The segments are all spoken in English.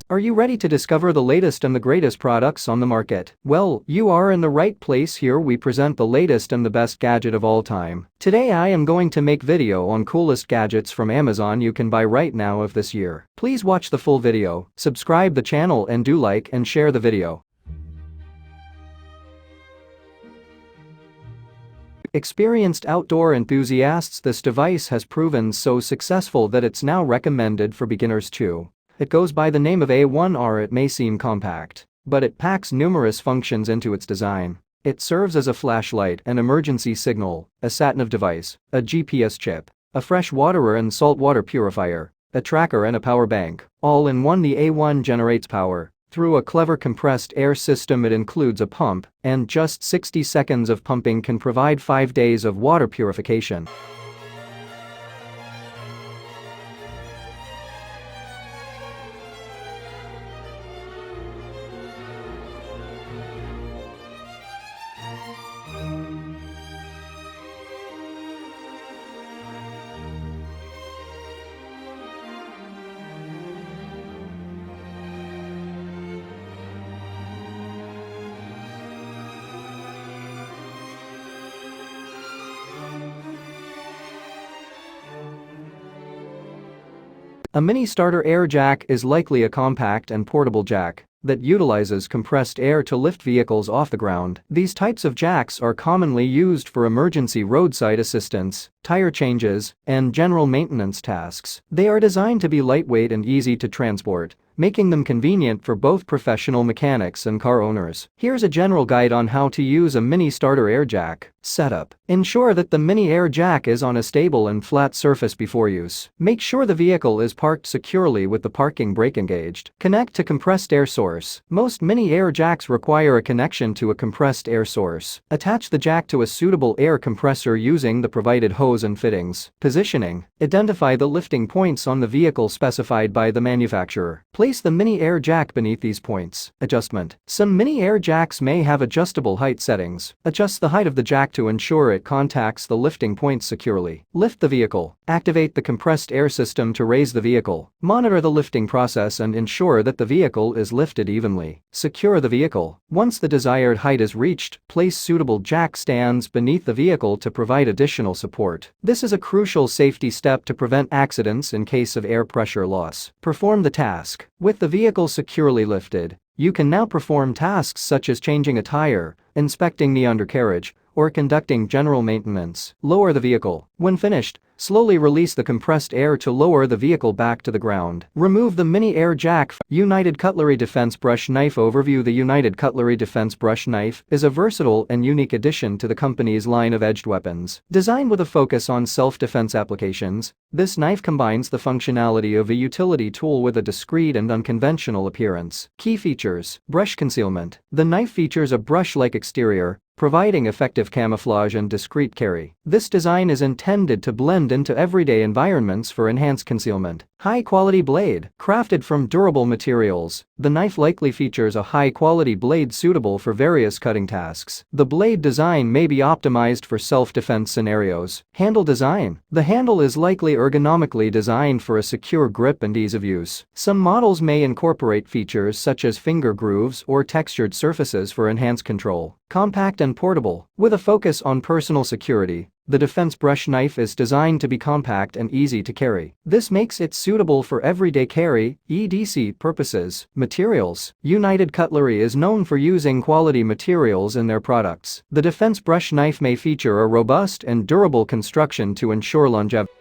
Are you ready to discover the latest and the greatest products on the market? Well, you are in the right place. Here we present the latest and the best gadget of all time. Today I am going to make video on coolest gadgets from Amazon you can buy right now of this year. Please watch the full video, subscribe the channel and do like and share the video. Experienced outdoor enthusiasts, this device has proven so successful that it's now recommended for beginners too. It goes by the name of A1R. It may seem compact, but it packs numerous functions into its design. It serves as a flashlight, an emergency signal, a sat-nav device, a GPS chip, a fresh waterer and saltwater purifier, a tracker and a power bank. All in one, the A1 generates power through a clever compressed air system. It includes a pump, and just 60 seconds of pumping can provide 5 days of water purification. A mini starter air jack is likely a compact and portable jack that utilizes compressed air to lift vehicles off the ground. These types of jacks are commonly used for emergency roadside assistance, tire changes, and general maintenance tasks. They are designed to be lightweight and easy to transport, making them convenient for both professional mechanics and car owners. Here's a general guide on how to use a mini starter air jack. Setup. Ensure that the mini air jack is on a stable and flat surface before use. Make sure the vehicle is parked securely with the parking brake engaged. Connect to compressed air source. Most mini air jacks require a connection to a compressed air source. Attach the jack to a suitable air compressor using the provided hose and fittings. Positioning. Identify the lifting points on the vehicle specified by the manufacturer. Place the mini air jack beneath these points. Adjustment. Some mini air jacks may have adjustable height settings. Adjust the height of the jack to ensure it contacts the lifting points securely. Lift the vehicle. Activate the compressed air system to raise the vehicle. Monitor the lifting process and ensure that the vehicle is lifted evenly. Secure the vehicle. Once the desired height is reached, place suitable jack stands beneath the vehicle to provide additional support. This is a crucial safety step to prevent accidents in case of air pressure loss. Perform the task. With the vehicle securely lifted, you can now perform tasks such as changing a tire, inspecting the undercarriage, or conducting general maintenance. Lower the vehicle. When finished, slowly release the compressed air to lower the vehicle back to the ground. Remove the mini air jack. United Cutlery Defense Brush Knife Overview. The United Cutlery Defense Brush Knife is a versatile and unique addition to the company's line of edged weapons. Designed with a focus on self-defense applications, this knife combines the functionality of a utility tool with a discreet and unconventional appearance. Key features. Brush concealment. The knife features a brush-like exterior, providing effective camouflage and discreet carry. This design is intended to blend into everyday environments for enhanced concealment. High-quality blade. Crafted from durable materials, the knife likely features a high-quality blade suitable for various cutting tasks. The blade design may be optimized for self-defense scenarios. Handle design. The handle is likely ergonomically designed for a secure grip and ease of use. Some models may incorporate features such as finger grooves or textured surfaces for enhanced control. Compact and portable. With a focus on personal security, the defense brush knife is designed to be compact and easy to carry. This makes it suitable for everyday carry, etc. purposes. Materials. United Cutlery is known for using quality materials in their products. The defense brush knife may feature a robust and durable construction to ensure longevity.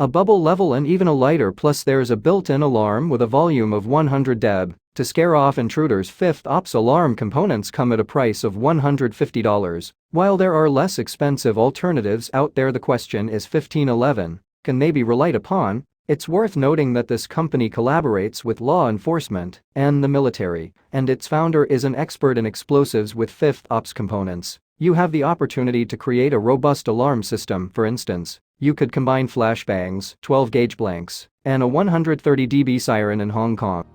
A bubble level and even a lighter, plus there's a built-in alarm with a volume of 100 dB to scare off intruders. FITH Ops alarm components come at a price of $150. While there are less expensive alternatives out there, the question is $1511. Can they be relied upon? It's worth noting that this company collaborates with law enforcement and the military, and its founder is an expert in explosives. With FITH Ops components, you have the opportunity to create a robust alarm system. For instance, you could combine flashbangs, 12-gauge blanks, and a 130 dB siren in Hong Kong.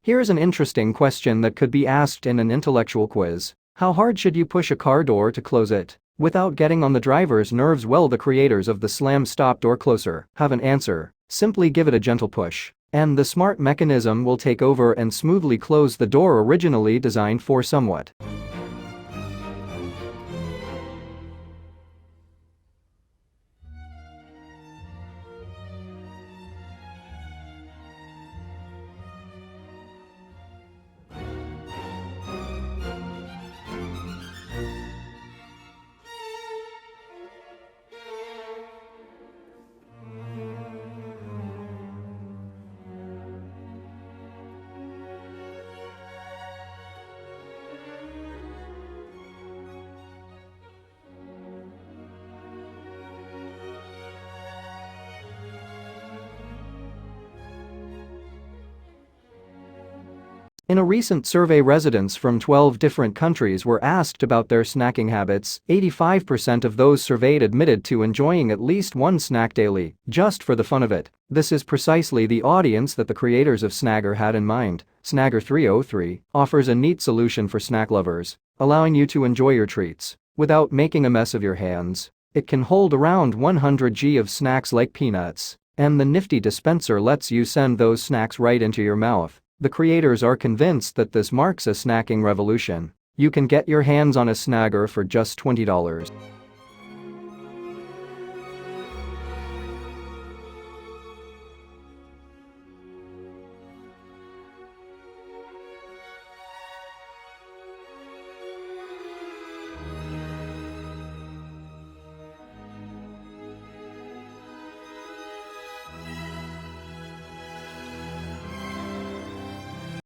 Here's an interesting question that could be asked in an intellectual quiz. How hard should you push a car door to close it without getting on the driver's nerves? Well, the creators of the SLAMSTOP door closer have an answer. Simply give it a gentle push, and the smart mechanism will take over and smoothly close the door originally designed for somewhat. In a recent survey, residents from 12 different countries were asked about their snacking habits. 85% of those surveyed admitted to enjoying at least one snack daily, just for the fun of it. This is precisely the audience that the creators of Snagger had in mind. Snagger 303 offers a neat solution for snack lovers, allowing you to enjoy your treats without making a mess of your hands. It can hold around 100 g of snacks like peanuts, and the nifty dispenser lets you send those snacks right into your mouth. The creators are convinced that this marks a snacking revolution. You can get your hands on a Snagger for just $20.